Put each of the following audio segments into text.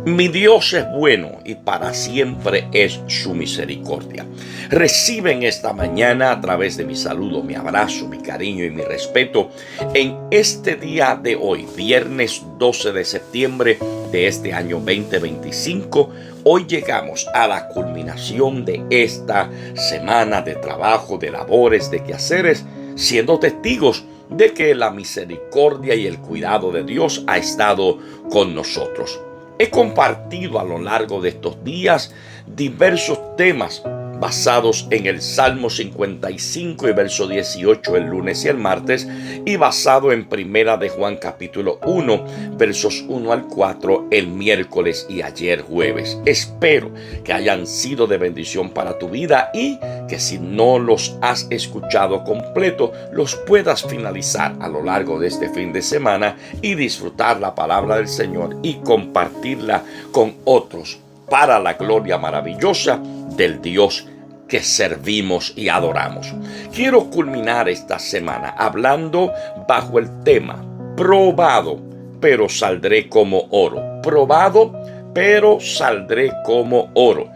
Mi Dios es bueno y para siempre es su misericordia. Reciben esta mañana a través de mi saludo, mi abrazo, mi cariño y mi respeto en este día de hoy, viernes 12 de septiembre de este año 2025. Hoy llegamos a la culminación de esta semana de trabajo, de labores, de quehaceres, siendo testigos de que la misericordia y el cuidado de Dios ha estado con nosotros. He compartido a lo largo de estos días diversos temas basados en el Salmo 55 y verso 18 el lunes y el martes, y basado en Primera de Juan capítulo 1 versos 1 al 4 el miércoles y ayer jueves. Espero que hayan sido de bendición para tu vida y que si no los has escuchado completo, los puedas finalizar a lo largo de este fin de semana y disfrutar la palabra del Señor y compartirla con otros para la gloria maravillosa del Dios que servimos y adoramos. Quiero culminar esta semana hablando bajo el tema probado, pero saldré como oro. Probado, pero saldré como oro.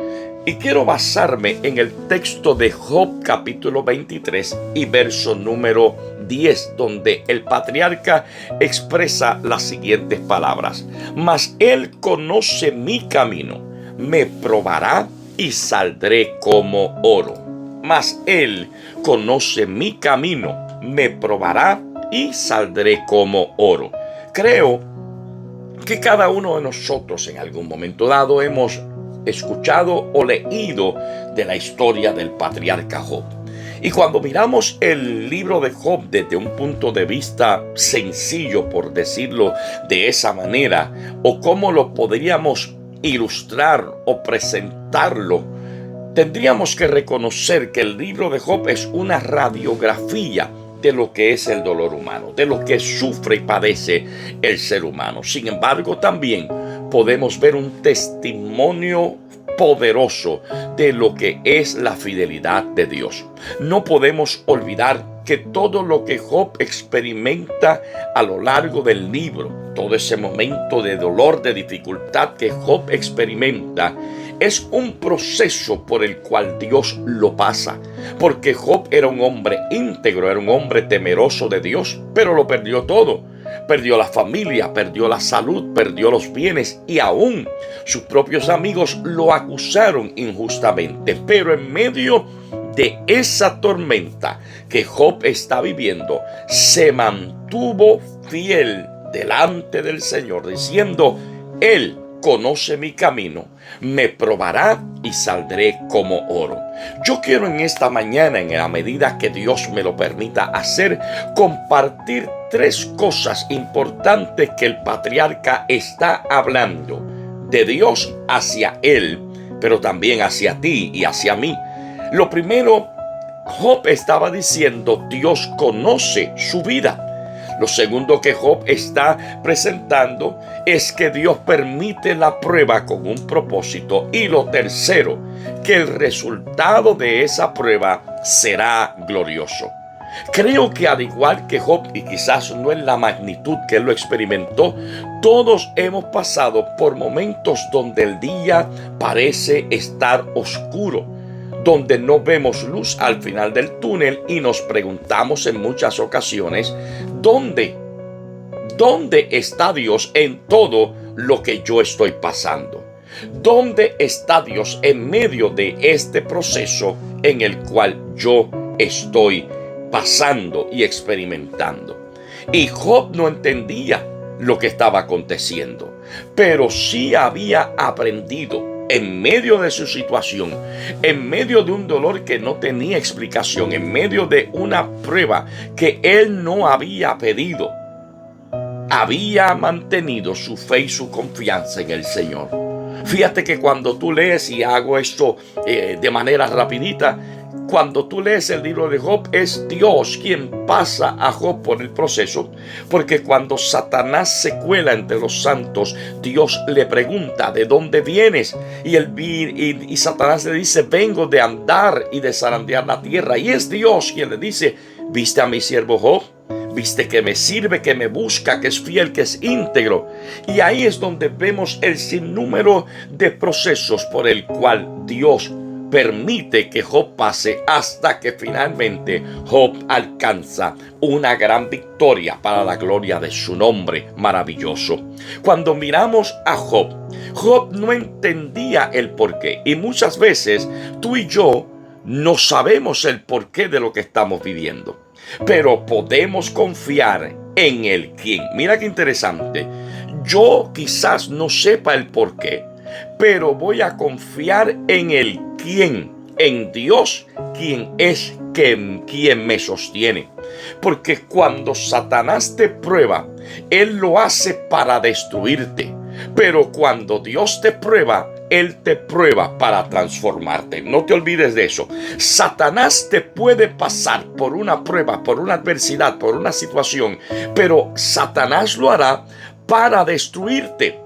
Y quiero basarme en el texto de Job capítulo 23 y verso número 10, donde el patriarca expresa las siguientes palabras: mas él conoce mi camino, me probará y saldré como oro. Mas él conoce mi camino, me probará y saldré como oro. Creo que cada uno de nosotros en algún momento dado hemos escuchado o leído de la historia del patriarca Job. Y cuando miramos el libro de Job desde un punto de vista sencillo, por decirlo de esa manera, o cómo lo podríamos ilustrar o presentarlo, tendríamos que reconocer que el libro de Job es una radiografía de lo que es el dolor humano, de lo que sufre y padece el ser humano. Sin embargo, también podemos ver un testimonio poderoso de lo que es la fidelidad de Dios. No podemos olvidar que todo lo que Job experimenta a lo largo del libro, todo ese momento de dolor, de dificultad que Job experimenta, es un proceso por el cual Dios lo pasa. Porque Job era un hombre íntegro, era un hombre temeroso de Dios, pero lo perdió todo. Perdió la familia, perdió la salud, perdió los bienes y aún sus propios amigos lo acusaron injustamente. Pero en medio de esa tormenta que Job está viviendo, se mantuvo fiel delante del Señor, diciendo: Él conoce mi camino, me probará y saldré como oro. Yo quiero en esta mañana, en la medida que Dios me lo permita hacer, compartir tres cosas importantes que el patriarca está hablando de Dios hacia él, pero también hacia ti y hacia mí. Lo primero, Job estaba diciendo: Dios conoce su vida. Lo segundo que Job está presentando es que Dios permite la prueba con un propósito. Y lo tercero, que el resultado de esa prueba será glorioso. Creo que al igual que Job, y quizás no en la magnitud que él lo experimentó, todos hemos pasado por momentos donde el día parece estar oscuro, donde no vemos luz al final del túnel y nos preguntamos en muchas ocasiones: ¿Dónde está Dios en todo lo que yo estoy pasando? ¿Dónde está Dios en medio de este proceso en el cual yo estoy pasando y experimentando? Y Job no entendía lo que estaba aconteciendo, pero sí había aprendido en medio de su situación, en medio de un dolor que no tenía explicación, en medio de una prueba que él no había pedido, había mantenido su fe y su confianza en el Señor. Fíjate que cuando tú lees, y hago esto de manera rapidita, cuando tú lees el libro de Job, es Dios quien pasa a Job por el proceso, porque cuando Satanás se cuela entre los santos, Dios le pregunta: ¿de dónde vienes? Y Satanás le dice: vengo de andar y de zarandear la tierra. Y es Dios quien le dice: ¿viste a mi siervo Job? viste que me sirve, que me busca, que es fiel, que es íntegro. Y ahí es donde vemos el sinnúmero de procesos por el cual Dios permite que Job pase hasta que finalmente Job alcanza una gran victoria para la gloria de su nombre maravilloso. Cuando miramos a Job, Job no entendía el porqué, y muchas veces tú y yo no sabemos el porqué de lo que estamos viviendo, pero podemos confiar en el quién. Mira qué interesante. Yo quizás no sepa el porqué, pero voy a confiar en el quién, en Dios, quien es quien me sostiene. Porque cuando Satanás te prueba, él lo hace para destruirte. Pero cuando Dios te prueba, Él te prueba para transformarte. No te olvides de eso. Satanás te puede pasar por una prueba, por una adversidad, por una situación, pero Satanás lo hará para destruirte.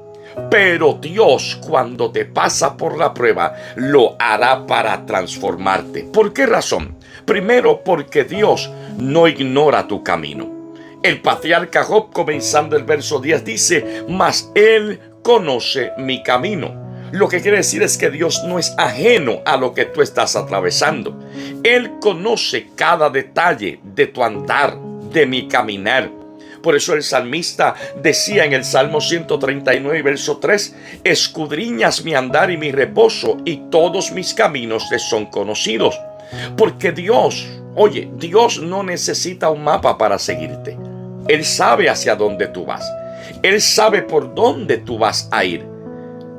Pero Dios, cuando te pasa por la prueba, lo hará para transformarte. ¿Por qué razón? Primero, porque Dios no ignora tu camino. El patriarca Job, comenzando el verso 10, dice: mas Él conoce mi camino. Lo que quiere decir es que Dios no es ajeno a lo que tú estás atravesando. Él conoce cada detalle de tu andar, de mi caminar. Por eso el salmista decía en el Salmo 139, verso 3: escudriñas mi andar y mi reposo, y todos mis caminos te son conocidos. Porque Dios, oye, Dios no necesita un mapa para seguirte. Él sabe hacia dónde tú vas. Él sabe por dónde tú vas a ir.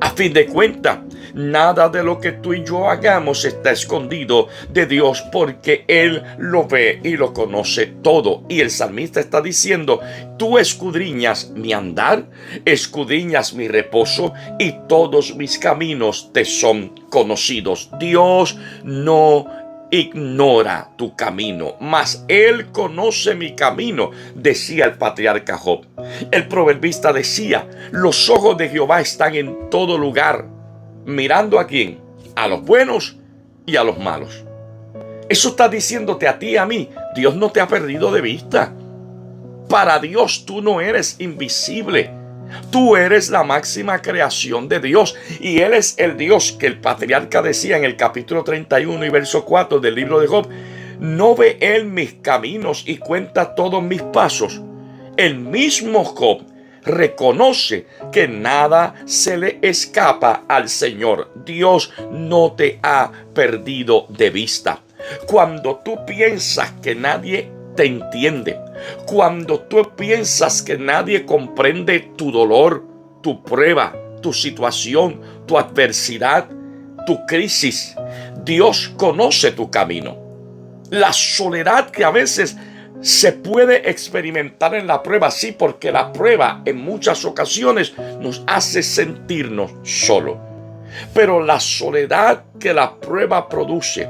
A fin de cuentas, nada de lo que tú y yo hagamos está escondido de Dios, porque Él lo ve y lo conoce todo. Y el salmista está diciendo: tú escudriñas mi andar, escudriñas mi reposo, y todos mis caminos te son conocidos. Dios no ignora tu camino, mas Él conoce mi camino, decía el patriarca Job. El proverbista decía: los ojos de Jehová están en todo lugar. ¿Mirando a quién? A los buenos y a los malos. Eso está diciéndote a ti y a mí: Dios no te ha perdido de vista. Para Dios tú no eres invisible. Tú eres la máxima creación de Dios, y Él es el Dios que el patriarca decía en el capítulo 31 y verso 4 del libro de Job: ¿no ve Él mis caminos y cuenta todos mis pasos? El mismo Job reconoce que nada se le escapa al Señor. Dios no te ha perdido de vista. Cuando tú piensas que nadie te entiende, cuando tú piensas que nadie comprende tu dolor, tu prueba, tu situación, tu adversidad, tu crisis, Dios conoce tu camino. La soledad que a veces se puede experimentar en la prueba, sí, porque la prueba en muchas ocasiones nos hace sentirnos solos. Pero la soledad que la prueba produce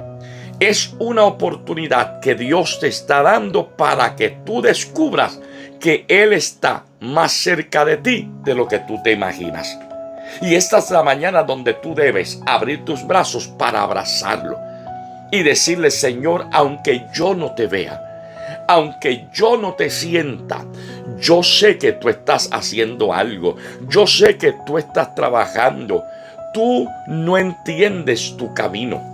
es una oportunidad que Dios te está dando para que tú descubras que Él está más cerca de ti de lo que tú te imaginas. Y esta es la mañana donde tú debes abrir tus brazos para abrazarlo y decirle: Señor, aunque yo no te vea, aunque yo no te sienta, yo sé que tú estás haciendo algo. Yo sé que tú estás trabajando. Tú no entiendes tu camino.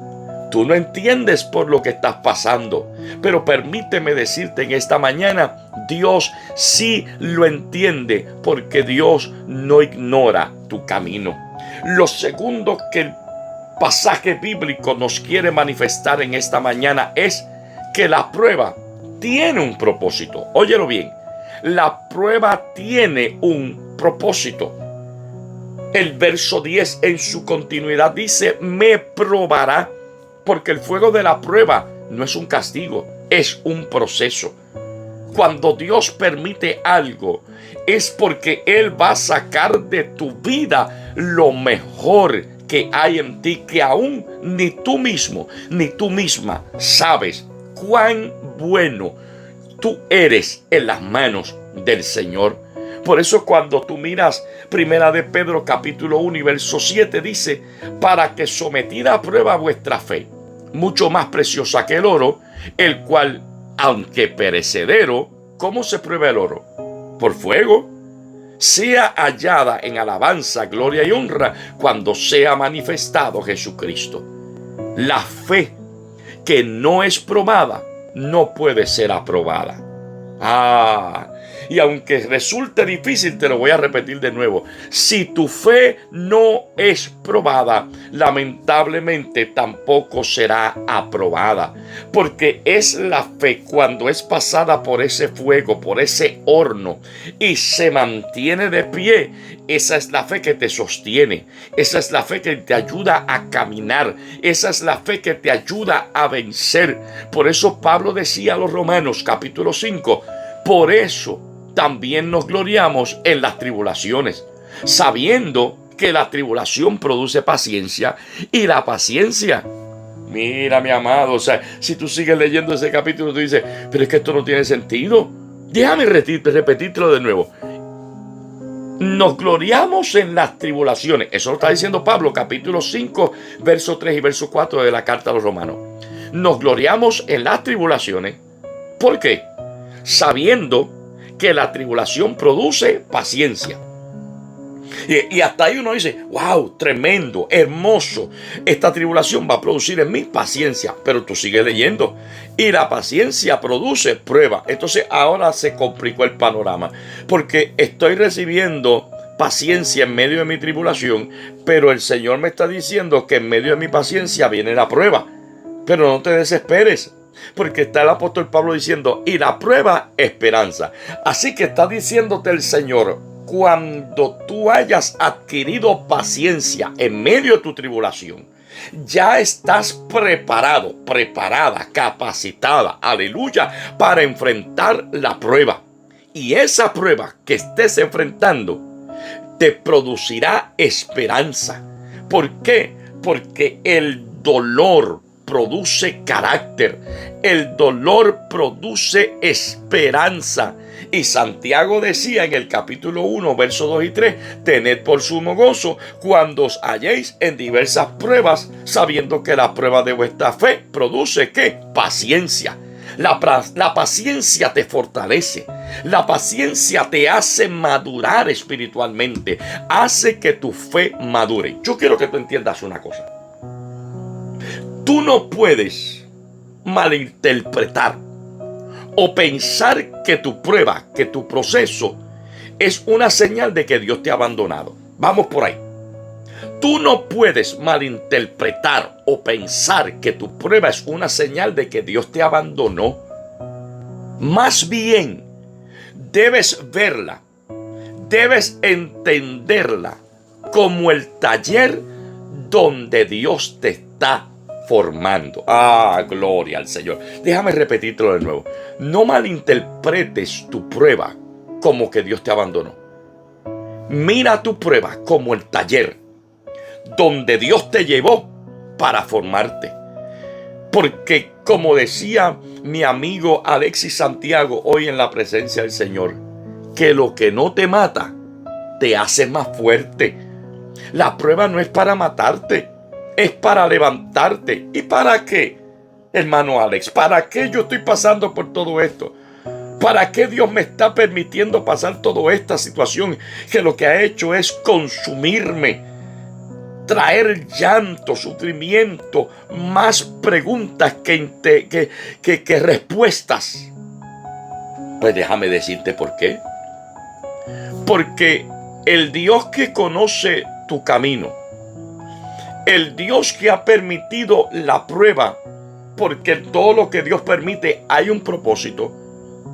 Tú no entiendes por lo que estás pasando, pero permíteme decirte en esta mañana: Dios sí lo entiende, porque Dios no ignora tu camino. Lo segundo que el pasaje bíblico nos quiere manifestar en esta mañana es que la prueba tiene un propósito. Óyelo bien, la prueba tiene un propósito. El verso 10 en su continuidad dice: me probará. Porque el fuego de la prueba no es un castigo, es un proceso. Cuando Dios permite algo, es porque Él va a sacar de tu vida lo mejor que hay en ti, que aún ni tú mismo, ni tú misma sabes cuán bueno tú eres en las manos del Señor. Por eso cuando tú miras Primera de Pedro capítulo 1 y verso 7 dice: para que sometida a prueba vuestra fe, mucho más preciosa que el oro, el cual, aunque perecedero, ¿Cómo se prueba el oro? Por fuego. Sea hallada en alabanza, gloria y honra cuando sea manifestado Jesucristo. La fe que no es probada no puede ser aprobada. Y aunque resulte difícil, te lo voy a repetir de nuevo. Si tu fe no es probada, lamentablemente tampoco será aprobada. Porque es la fe cuando es pasada por ese fuego, por ese horno, y se mantiene de pie. Esa es la fe que te sostiene. Esa es la fe que te ayuda a caminar. Esa es la fe que te ayuda a vencer. Por eso Pablo decía a los Romanos, capítulo 5, por eso también nos gloriamos en las tribulaciones, sabiendo que la tribulación produce paciencia y la paciencia. Mira, mi amado, o sea, si tú sigues leyendo ese capítulo, tú dices, pero es que esto no tiene sentido. Déjame repetírtelo de nuevo. Nos gloriamos en las tribulaciones. Eso lo está diciendo Pablo, capítulo 5, verso 3 y verso 4 de la carta a los Romanos. Nos gloriamos en las tribulaciones. ¿Por qué? Sabiendo que la tribulación produce paciencia. Y hasta ahí uno dice, wow, tremendo, hermoso. Esta tribulación va a producir en mí paciencia. Pero tú sigues leyendo. Y la paciencia produce prueba. Entonces ahora se complicó el panorama. Porque estoy recibiendo paciencia en medio de mi tribulación. Pero el Señor me está diciendo que en medio de mi paciencia viene la prueba. Pero no te desesperes. Porque está el apóstol Pablo diciendo, y la prueba, esperanza. Así que está diciéndote el Señor, cuando tú hayas adquirido paciencia en medio de tu tribulación, ya estás preparado, preparada, capacitada, aleluya, para enfrentar la prueba. Y esa prueba que estés enfrentando te producirá esperanza. ¿Por qué? Porque el dolor produce carácter. El dolor produce esperanza. Y Santiago decía en el capítulo 1, versos 2 y 3, tened por sumo gozo cuando os halléis en diversas pruebas, sabiendo que la prueba de vuestra fe produce ¿qué? Paciencia. La paciencia te fortalece. La paciencia te hace madurar espiritualmente. Hace que tu fe madure. Yo quiero que tú entiendas una cosa. Tú no puedes malinterpretar o pensar que tu prueba, que tu proceso es una señal de que Dios te ha abandonado. Vamos por ahí. Tú no puedes malinterpretar o pensar que tu prueba es una señal de que Dios te abandonó. Más bien, debes verla, debes entenderla como el taller donde Dios te está formando. Gloria al Señor. Déjame repetírtelo de nuevo. No malinterpretes tu prueba como que Dios te abandonó. Mira tu prueba como el taller donde Dios te llevó para formarte. Porque como decía mi amigo Alexis Santiago hoy en la presencia del Señor, que lo que no te mata te hace más fuerte. La prueba no es para matarte, es para levantarte. ¿Y para qué, hermano Alex? ¿Para qué yo estoy pasando por todo esto? ¿Para qué Dios me está permitiendo pasar toda esta situación que lo que ha hecho es consumirme? Traer llanto, sufrimiento, más preguntas que respuestas. Pues déjame decirte por qué. Porque el Dios que conoce tu camino, el Dios que ha permitido la prueba, porque en todo lo que Dios permite hay un propósito.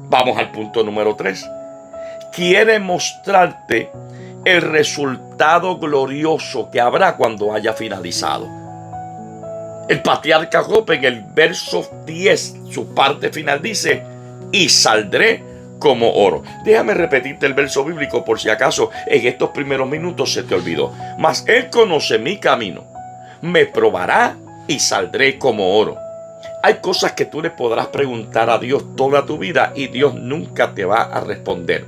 Vamos al punto número 3. Quiere mostrarte el resultado glorioso que habrá cuando haya finalizado. El patriarca Job en el verso 10, su parte final dice, y saldré como oro. Déjame repetirte el verso bíblico por si acaso en estos primeros minutos se te olvidó. Mas Él conoce mi camino, me probará y saldré como oro. Hay cosas que tú le podrás preguntar a Dios toda tu vida y Dios nunca te va a responder.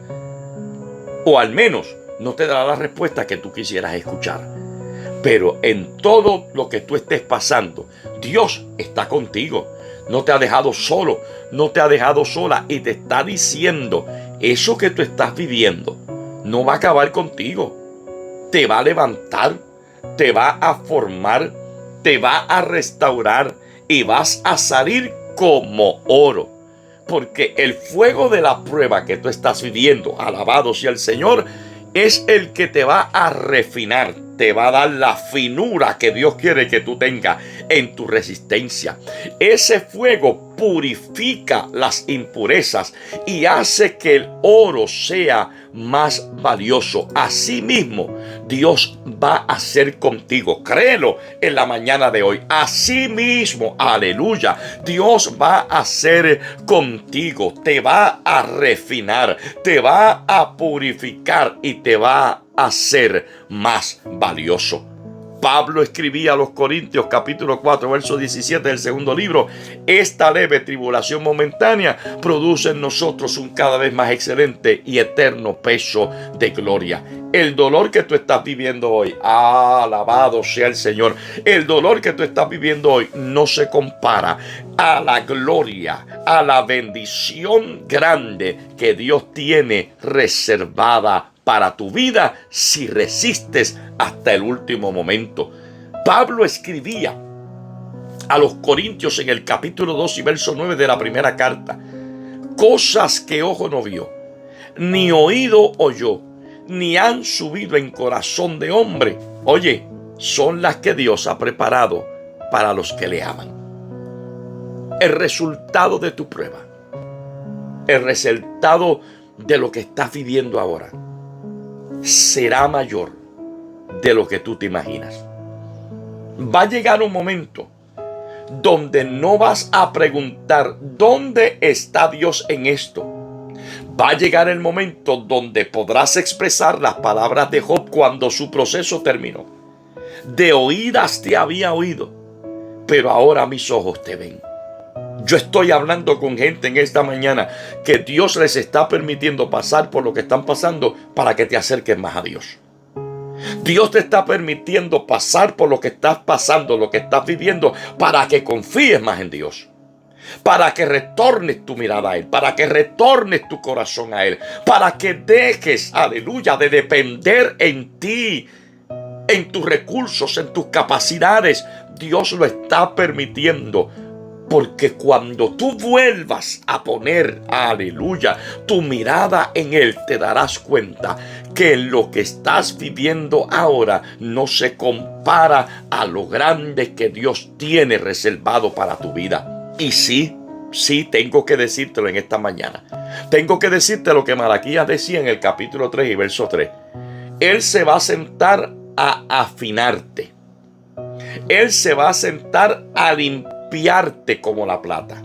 O al menos no te dará la respuesta que tú quisieras escuchar. Pero en todo lo que tú estés pasando, Dios está contigo. no te ha dejado solo, no te ha dejado sola, y te está diciendo, eso que tú estás viviendo no va a acabar contigo. Te va a levantar, te va a formar, te va a restaurar y vas a salir como oro. Porque el fuego de la prueba que tú estás viviendo, alabado sea el Señor, es el que te va a refinar, te va a dar la finura que Dios quiere que tú tengas en tu resistencia. Ese fuego purifica las impurezas y hace que el oro sea más valioso. Asimismo, Dios va a hacer contigo. Créelo en la mañana de hoy. Asimismo, aleluya, Dios va a hacer contigo. Te va a refinar, te va a purificar y te va a hacer más valioso. Pablo escribía a los Corintios capítulo 4 verso 17 del segundo libro: esta leve tribulación momentánea produce en nosotros un cada vez más excelente y eterno peso de gloria. El dolor que tú estás viviendo hoy, alabado sea el Señor, el dolor que tú estás viviendo hoy no se compara a la gloria, a la bendición grande que Dios tiene reservada para tu vida si resistes hasta el último momento. Pablo escribía a los Corintios en el capítulo 2 y verso 9 de la primera carta: cosas que ojo no vio, ni oído oyó, ni han subido en corazón de hombre, oye, son las que Dios ha preparado para los que le aman. El resultado de tu prueba, el resultado de lo que estás viviendo ahora, será mayor de lo que tú te imaginas. Va a llegar un momento donde no vas a preguntar ¿dónde está Dios en esto? Va a llegar el momento donde podrás expresar las palabras de Job cuando su proceso terminó: de oídas te había oído, pero ahora mis ojos te ven. Yo estoy hablando con gente en esta mañana que Dios les está permitiendo pasar por lo que están pasando para que te acerques más a Dios. Dios te está permitiendo pasar por lo que estás pasando, lo que estás viviendo, para que confíes más en Dios. Para que retornes tu mirada a Él, para que retornes tu corazón a Él, para que dejes, aleluya, de depender en ti, en tus recursos, en tus capacidades. Dios lo está permitiendo. Porque cuando tú vuelvas a poner, aleluya, tu mirada en Él, te darás cuenta que lo que estás viviendo ahora no se compara a lo grande que Dios tiene reservado para tu vida. Y sí, tengo que decírtelo en esta mañana. Tengo que decirte lo que Malaquías decía en el capítulo 3 y verso 3. Él se va a sentar a afinarte. Él se va a sentar a limpiarte como la plata.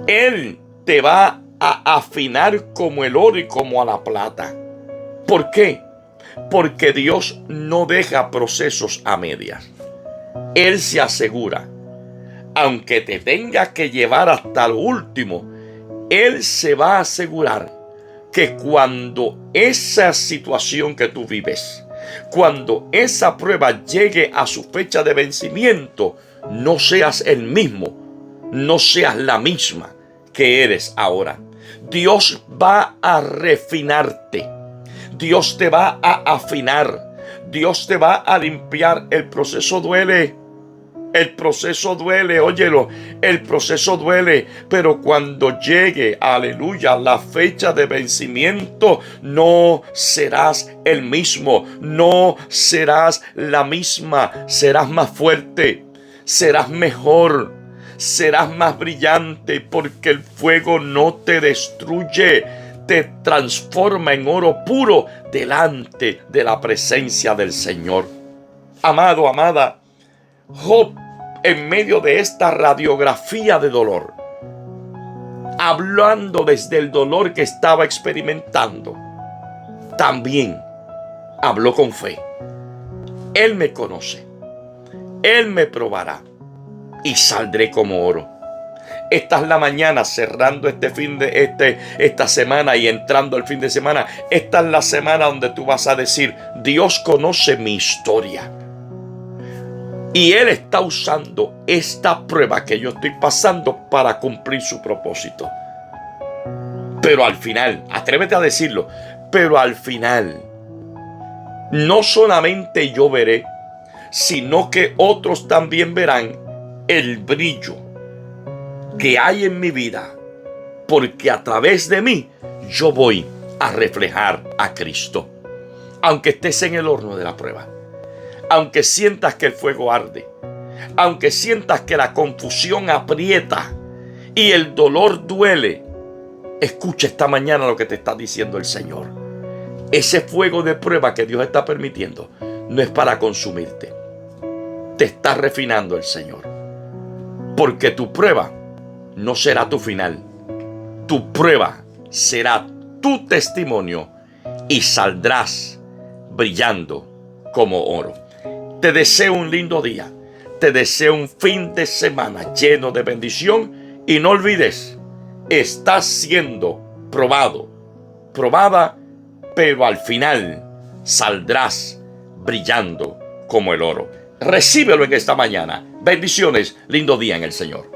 Él te va a afinar como el oro y como a la plata. ¿Por qué? Porque Dios no deja procesos a medias. Él se asegura, aunque te tenga que llevar hasta lo último, Él se va a asegurar que cuando esa situación que tú vives, cuando esa prueba llegue a su fecha de vencimiento, no seas el mismo, no seas la misma que eres ahora. Dios va a refinarte. Dios te va a afinar. Dios te va a limpiar. El proceso duele. El proceso duele, óyelo, el proceso duele, pero cuando llegue, aleluya, la fecha de vencimiento, no serás el mismo, no serás la misma, serás más fuerte, serás mejor, serás más brillante, porque el fuego no te destruye, te transforma en oro puro delante de la presencia del Señor. Amado, amada, Job, en medio de esta radiografía de dolor, hablando desde el dolor que estaba experimentando, también habló con fe. Él me conoce, Él me probará y saldré como oro. Esta es la mañana, cerrando esta semana y entrando al fin de semana. Esta es la semana donde tú vas a decir: Dios conoce mi historia. Y Él está usando esta prueba que yo estoy pasando para cumplir su propósito. Pero al final, atrévete a decirlo, pero al final, no solamente yo veré, sino que otros también verán el brillo que hay en mi vida, porque a través de mí yo voy a reflejar a Cristo. Aunque estés en el horno de la prueba, aunque sientas que el fuego arde, aunque sientas que la confusión aprieta y el dolor duele, escucha esta mañana lo que te está diciendo el Señor. Ese fuego de prueba que Dios está permitiendo no es para consumirte. Te está refinando el Señor. Porque tu prueba no será tu final. Tu prueba será tu testimonio y saldrás brillando como oro. Te deseo un lindo día. Te deseo un fin de semana lleno de bendición. Y no olvides, estás siendo probado, probada, pero al final saldrás brillando como el oro. Recíbelo en esta mañana. Bendiciones, lindo día en el Señor.